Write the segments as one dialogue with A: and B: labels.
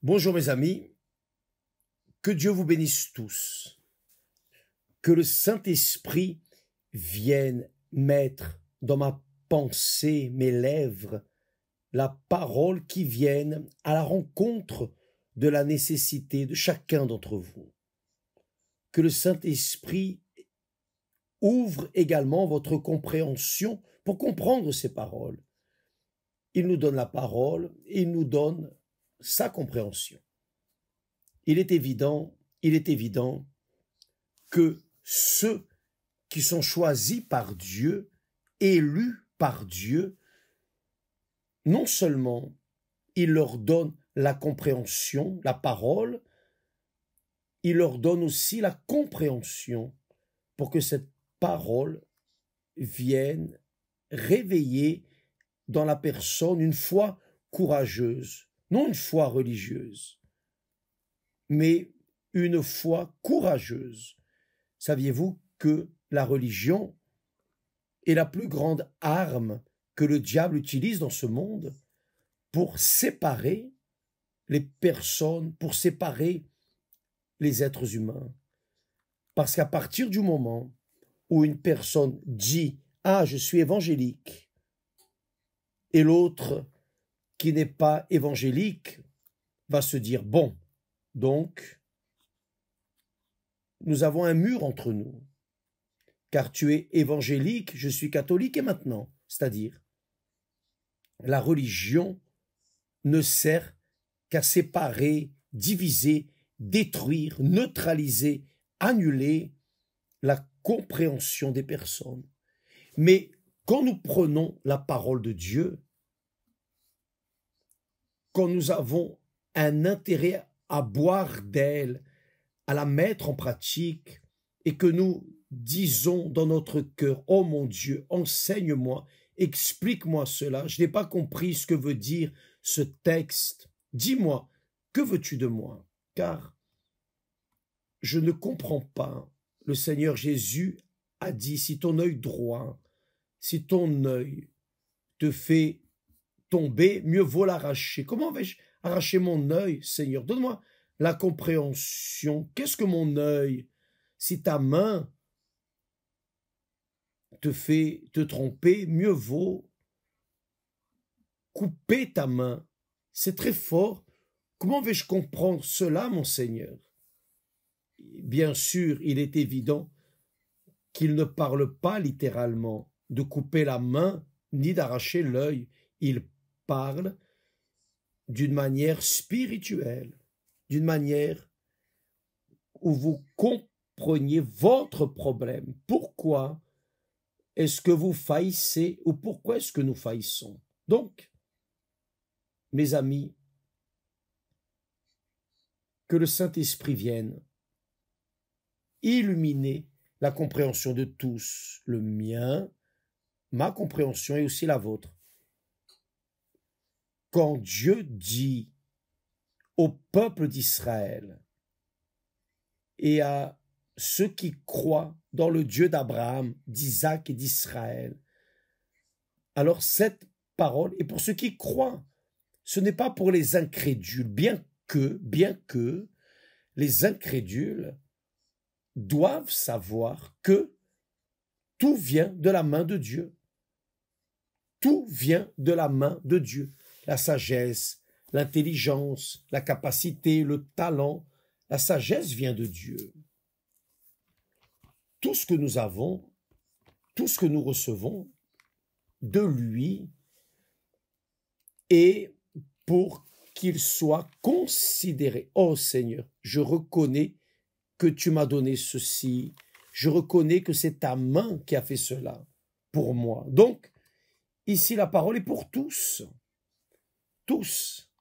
A: Bonjour mes amis, que Dieu vous bénisse tous, que le Saint-Esprit vienne mettre dans ma pensée, mes lèvres, la parole qui vienne à la rencontre de la nécessité de chacun d'entre vous. Que le Saint-Esprit ouvre également votre compréhension pour comprendre ces paroles. Il nous donne la parole et il nous donne sa compréhension. Il est évident que ceux qui sont choisis par Dieu, élus par Dieu, non seulement il leur donne la compréhension, la parole, il leur donne aussi la compréhension pour que cette parole vienne réveiller dans la personne une foi courageuse, non une foi religieuse, mais une foi courageuse. Saviez-vous que la religion est la plus grande arme que le diable utilise dans ce monde pour séparer les personnes, pour séparer les êtres humains? Parce qu'à partir du moment où une personne dit « Ah, je suis évangélique », et l'autre qui n'est pas évangélique va se dire « Bon, donc, nous avons un mur entre nous, car tu es évangélique, je suis catholique et maintenant, c'est-à-dire, la religion ne sert qu'à séparer, diviser, détruire, neutraliser, annuler la compréhension des personnes. Mais quand nous prenons la parole de Dieu, quand nous avons un intérêt à boire d'elle, à la mettre en pratique, et que nous disons dans notre cœur, « Oh mon Dieu, enseigne-moi, explique-moi cela, je n'ai pas compris ce que veut dire ce texte, dis-moi, que veux-tu de moi? Car je ne comprends pas. » Le Seigneur Jésus a dit, si ton œil droit, si ton œil te fait tomber, mieux vaut l'arracher. Comment vais-je arracher mon œil, Seigneur? Donne-moi la compréhension. Qu'est-ce que mon œil? Si ta main te fait te tromper, mieux vaut couper ta main. C'est très fort. Comment vais-je comprendre cela, mon Seigneur? Bien sûr, il est évident qu'il ne parle pas littéralement de couper la main ni d'arracher l'œil. Il parle d'une manière spirituelle, d'une manière où vous compreniez votre problème. Pourquoi est-ce que vous faillissez ou pourquoi est-ce que nous faillissons? Donc, mes amis, que le Saint-Esprit vienne illuminer la compréhension de tous, le mien, ma compréhension et aussi la vôtre. Quand Dieu dit au peuple d'Israël et à ceux qui croient dans le Dieu d'Abraham, d'Isaac et d'Israël, alors cette parole est pour ceux qui croient. Ce n'est pas pour les incrédules, bien que les incrédules doivent savoir que tout vient de la main de Dieu. Tout vient de la main de Dieu. La sagesse, l'intelligence, la capacité, le talent, la sagesse vient de Dieu. Tout ce que nous avons, tout ce que nous recevons de lui est pour qu'il soit considéré. Oh Seigneur, je reconnais que tu m'as donné ceci. Je reconnais que c'est ta main qui a fait cela pour moi. Donc, ici, la parole est pour tous. Tous,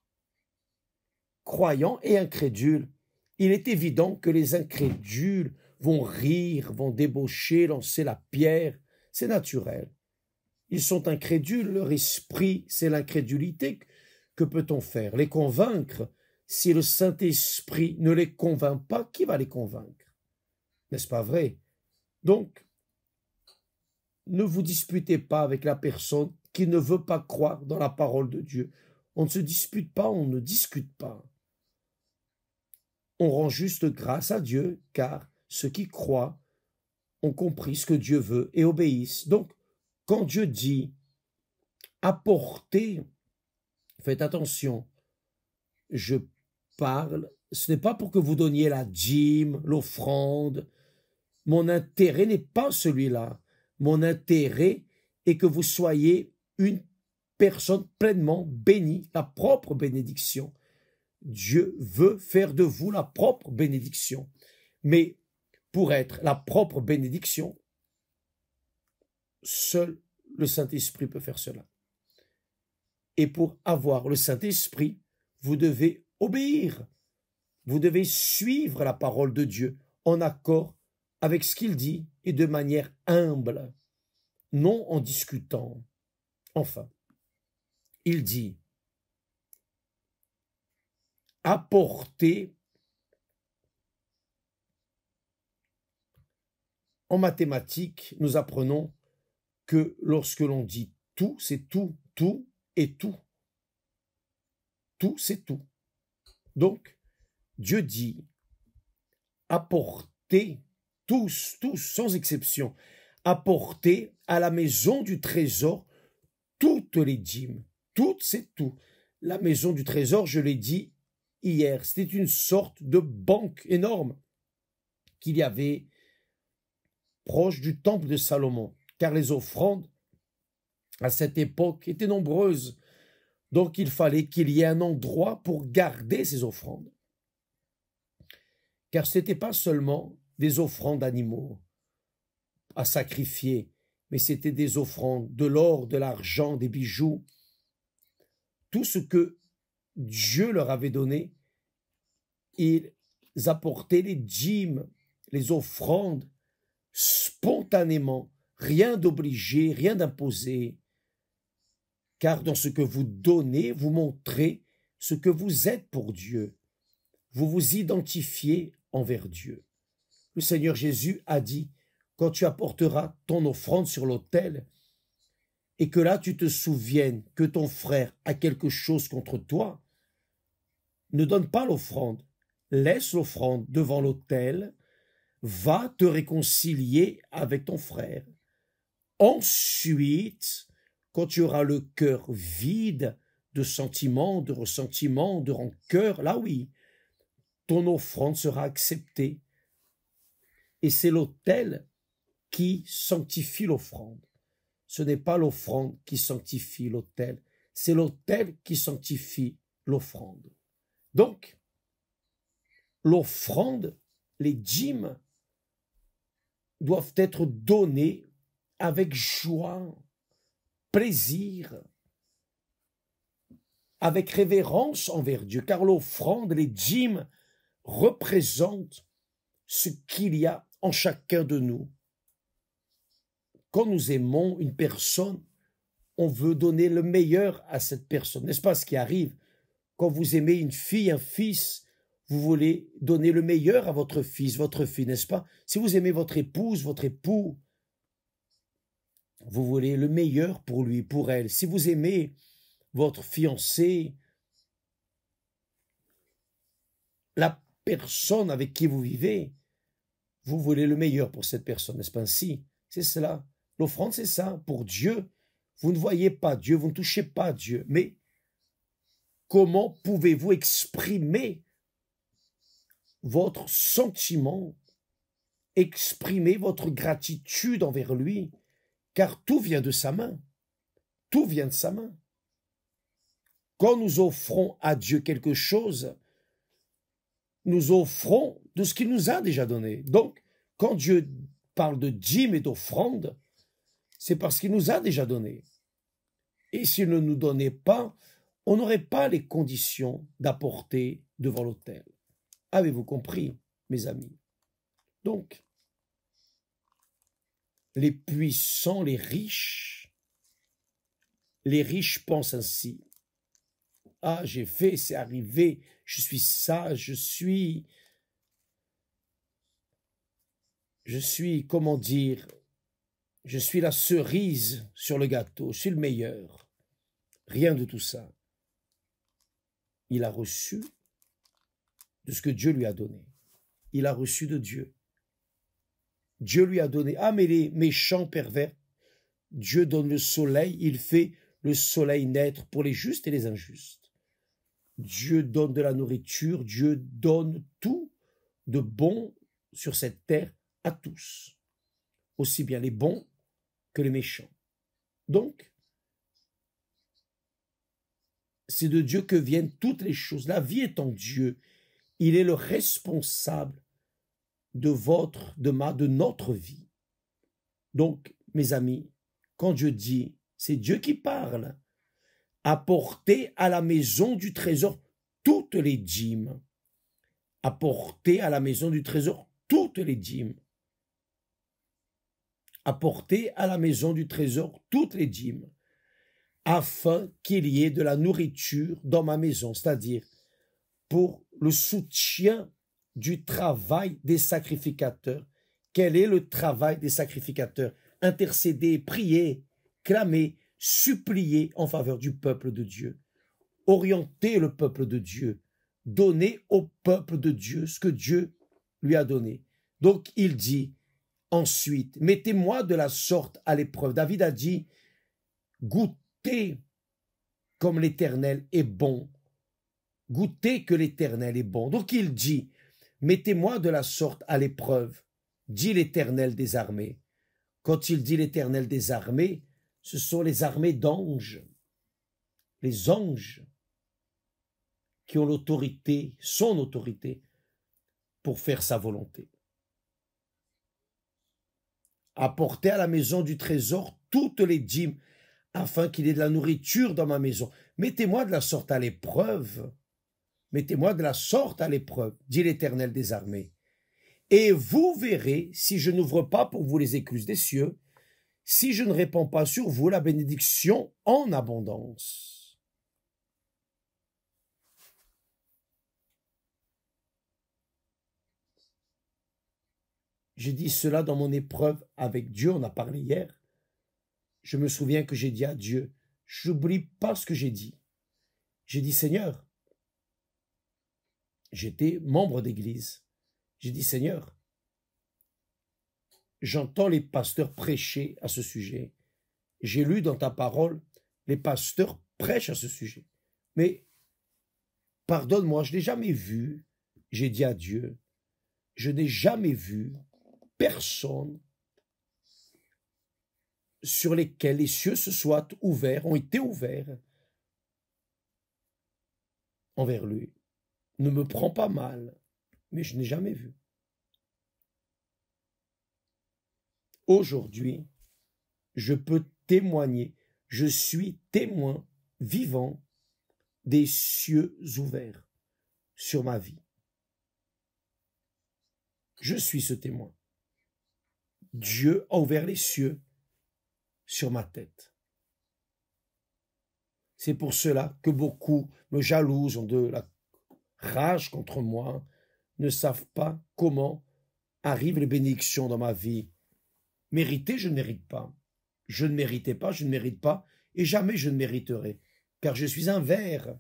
A: croyants et incrédules. Il est évident que les incrédules vont rire, vont débaucher, lancer la pierre. C'est naturel. Ils sont incrédules, leur esprit, c'est l'incrédulité. Que peut-on faire? Les convaincre? Si le Saint-Esprit ne les convainc pas, qui va les convaincre? N'est-ce pas vrai? Donc, ne vous disputez pas avec la personne qui ne veut pas croire dans la parole de Dieu. On ne se dispute pas, on ne discute pas. on rend juste grâce à Dieu, car ceux qui croient ont compris ce que Dieu veut et obéissent. Donc, quand Dieu dit apporter, faites attention, je parle, ce n'est pas pour que vous donniez la dîme, l'offrande. Mon intérêt n'est pas celui-là. Mon intérêt est que vous soyez une personne pleinement bénie, la propre bénédiction. Dieu veut faire de vous la propre bénédiction. Mais pour être la propre bénédiction, seul le Saint-Esprit peut faire cela. Et pour avoir le Saint-Esprit, vous devez obéir. Vous devez suivre la parole de Dieu en accord avec ce qu'il dit et de manière humble, non en discutant. Enfin, il dit apporter. En mathématiques, nous apprenons que lorsque l'on dit tout, c'est tout, tout et tout. Tout, c'est tout. Donc, Dieu dit apporter, tous, sans exception, apporter à la maison du trésor toutes les dîmes. Toutes, c'est tout. La maison du trésor, je l'ai dit hier, c'était une sorte de banque énorme qu'il y avait proche du temple de Salomon, car les offrandes à cette époque étaient nombreuses. Donc il fallait qu'il y ait un endroit pour garder ces offrandes. Car ce n'était pas seulement des offrandes d'animaux à sacrifier, mais c'était des offrandes de l'or, de l'argent, des bijoux. Tout ce que Dieu leur avait donné, ils apportaient les dîmes, les offrandes, spontanément, rien d'obligé, rien d'imposé, car dans ce que vous donnez, vous montrez ce que vous êtes pour Dieu. Vous vous identifiez envers Dieu. Le Seigneur Jésus a dit, quand tu apporteras ton offrande sur l'autel, et que là tu te souviennes que ton frère a quelque chose contre toi, ne donne pas l'offrande, laisse l'offrande devant l'autel, va te réconcilier avec ton frère. Ensuite, quand tu auras le cœur vide de sentiments, de ressentiments, de rancœur, là oui, ton offrande sera acceptée. Et c'est l'autel qui sanctifie l'offrande. Ce n'est pas l'offrande qui sanctifie l'autel, c'est l'autel qui sanctifie l'offrande. Donc, l'offrande, les dîmes, doivent être donnés avec joie, plaisir, avec révérence envers Dieu, car l'offrande, les dîmes, représentent ce qu'il y a en chacun de nous. Quand nous aimons une personne, on veut donner le meilleur à cette personne. N'est-ce pas ce qui arrive? Quand vous aimez une fille, un fils, vous voulez donner le meilleur à votre fils, votre fille, n'est-ce pas? Si vous aimez votre épouse, votre époux, vous voulez le meilleur pour lui, pour elle. Si vous aimez votre fiancé, la personne avec qui vous vivez, vous voulez le meilleur pour cette personne, n'est-ce pas ainsi? C'est cela. L'offrande, c'est ça. Pour Dieu, vous ne voyez pas Dieu, vous ne touchez pas Dieu. Mais comment pouvez-vous exprimer votre sentiment, exprimer votre gratitude envers lui, car tout vient de sa main. Tout vient de sa main. Quand nous offrons à Dieu quelque chose, nous offrons de ce qu'il nous a déjà donné. Donc, quand Dieu parle de dîmes et d'offrandes, c'est parce qu'il nous a déjà donné. Et s'il ne nous donnait pas, on n'aurait pas les conditions d'apporter devant l'autel. Avez-vous compris, mes amis? Donc, les puissants, les riches pensent ainsi. Ah, j'ai fait, c'est arrivé, je suis sage, je suis, comment dire, je suis la cerise sur le gâteau, je suis le meilleur. Rien de tout ça. Il a reçu de ce que Dieu lui a donné. Il a reçu de Dieu. Dieu lui a donné. Ah, mais les méchants pervers, Dieu donne le soleil, il fait le soleil naître pour les justes et les injustes. Dieu donne de la nourriture, Dieu donne tout de bon sur cette terre à tous, aussi bien les bons que les méchants. Donc, c'est de Dieu que viennent toutes les choses. La vie est en Dieu. Il est le responsable de de notre vie. Donc, mes amis, quand Dieu dit, c'est Dieu qui parle, apportez à la maison du trésor toutes les dîmes. Apportez à la maison du trésor toutes les dîmes. Apportez à la maison du trésor toutes les dîmes, afin qu'il y ait de la nourriture dans ma maison, c'est-à-dire pour le soutien du travail des sacrificateurs. Quel est le travail des sacrificateurs? Intercéder, prier, clamer, supplier en faveur du peuple de Dieu. Orienter le peuple de Dieu. Donner au peuple de Dieu ce que Dieu lui a donné. Donc il dit ensuite, mettez-moi de la sorte à l'épreuve. David a dit, goûtez comme l'Éternel est bon. Goûtez que l'Éternel est bon. Donc il dit, mettez-moi de la sorte à l'épreuve, dit l'Éternel des armées. Quand il dit l'Éternel des armées, ce sont les armées d'anges. Les anges qui ont l'autorité, son autorité, pour faire sa volonté. Apportez à la maison du trésor toutes les dîmes, afin qu'il y ait de la nourriture dans ma maison. Mettez-moi de la sorte à l'épreuve. Mettez-moi de la sorte à l'épreuve, dit l'Éternel des armées. Et vous verrez si je n'ouvre pas pour vous les écluses des cieux, si je ne répands pas sur vous la bénédiction en abondance. J'ai dit cela dans mon épreuve avec Dieu, on a parlé hier. Je me souviens que j'ai dit à Dieu, je n'oublie pas ce que j'ai dit. J'ai dit, Seigneur, j'étais membre d'église. J'ai dit, Seigneur, j'entends les pasteurs prêcher à ce sujet. J'ai lu dans ta parole, les pasteurs prêchent à ce sujet. Mais, pardonne-moi, je n'ai jamais vu, j'ai dit à Dieu, je n'ai jamais vu personne sur lesquels les cieux se soient ouverts, ont été ouverts envers lui. Ne me prends pas mal, mais je n'ai jamais vu. Aujourd'hui, je peux témoigner, je suis témoin vivant des cieux ouverts sur ma vie. Je suis ce témoin. Dieu a ouvert les cieux sur ma tête. C'est pour cela que beaucoup me jalousent, ont de la rage contre moi, ne savent pas comment arrivent les bénédictions dans ma vie. Mériter, je ne mérite pas. Je ne méritais pas, je ne mérite pas, et jamais je ne mériterai, car je suis un ver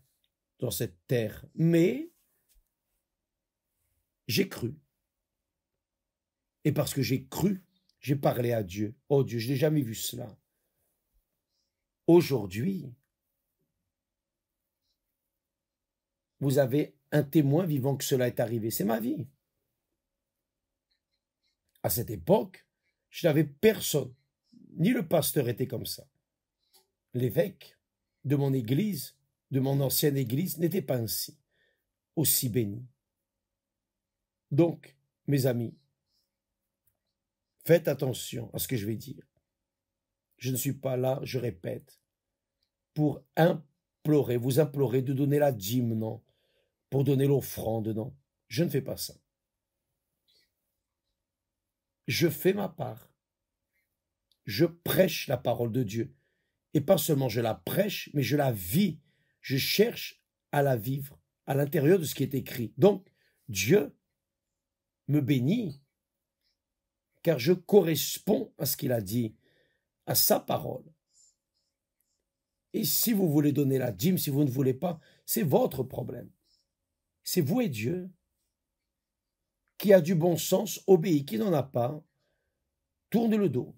A: dans cette terre. Mais j'ai cru. Et parce que j'ai cru, j'ai parlé à Dieu. Oh Dieu, je n'ai jamais vu cela. Aujourd'hui, vous avez un témoin vivant que cela est arrivé. C'est ma vie. À cette époque, je n'avais personne. Ni le pasteur était comme ça. L'évêque de mon église, de mon ancienne église, n'était pas ainsi, aussi béni. Donc, mes amis, faites attention à ce que je vais dire. Je ne suis pas là, je répète, pour implorer, vous implorer de donner la dîme, non, pour donner l'offrande, non. Je ne fais pas ça. Je fais ma part. Je prêche la parole de Dieu. Et pas seulement je la prêche, mais je la vis. Je cherche à la vivre à l'intérieur de ce qui est écrit. Donc, Dieu me bénit, car je corresponds à ce qu'il a dit, à sa parole. Et si vous voulez donner la dîme, si vous ne voulez pas, c'est votre problème. C'est vous et Dieu. qui a du bon sens obéit, qui n'en a pas tourne le dos.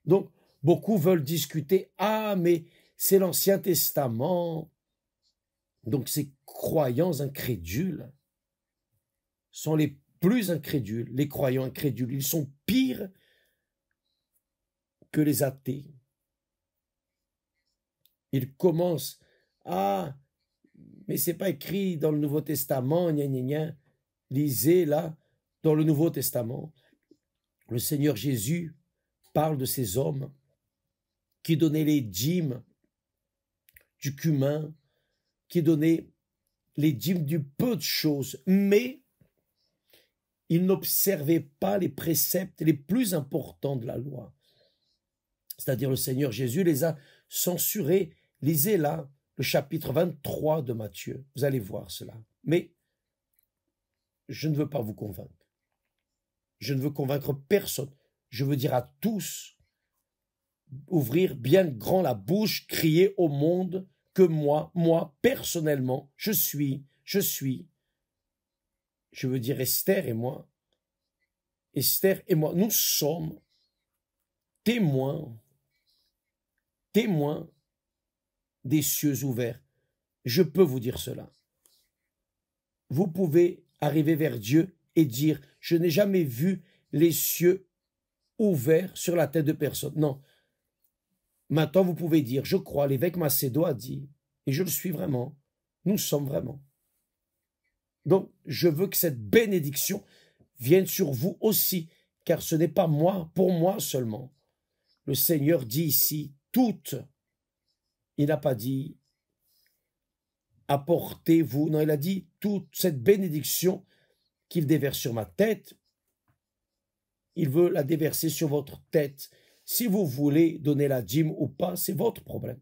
A: Donc, beaucoup veulent discuter, ah, mais c'est l'Ancien Testament. Donc, ces croyants incrédules sont les plus incrédules, les croyants incrédules. Ils sont pires que les athées. Ils commencent, ah, mais c'est pas écrit dans le Nouveau Testament, gna gna gna. Lisez là, dans le Nouveau Testament, le Seigneur Jésus parle de ces hommes qui donnaient les dîmes du cumin, qui donnaient les dîmes du peu de choses, mais ils n'observaient pas les préceptes les plus importants de la loi. C'est-à-dire le Seigneur Jésus les a censurés. Lisez là le chapitre 23 de Matthieu, vous allez voir cela. Mais je ne veux pas vous convaincre. Je ne veux convaincre personne. Je veux dire à tous, ouvrir bien grand la bouche, crier au monde que moi, personnellement, je veux dire Esther et moi, nous sommes témoins des cieux ouverts. Je peux vous dire cela. Vous pouvez arriver vers Dieu et dire, je n'ai jamais vu les cieux ouverts sur la tête de personne. Non. Maintenant, vous pouvez dire, je crois, l'évêque Macedo a dit, et je le suis vraiment, nous sommes vraiment. Donc, je veux que cette bénédiction vienne sur vous aussi, car ce n'est pas moi, pour moi seulement. Le Seigneur dit ici, toutes. Il n'a pas dit, apportez-vous. Non, il a dit, toute cette bénédiction qu'il déverse sur ma tête, il veut la déverser sur votre tête. Si vous voulez donner la dîme ou pas, c'est votre problème.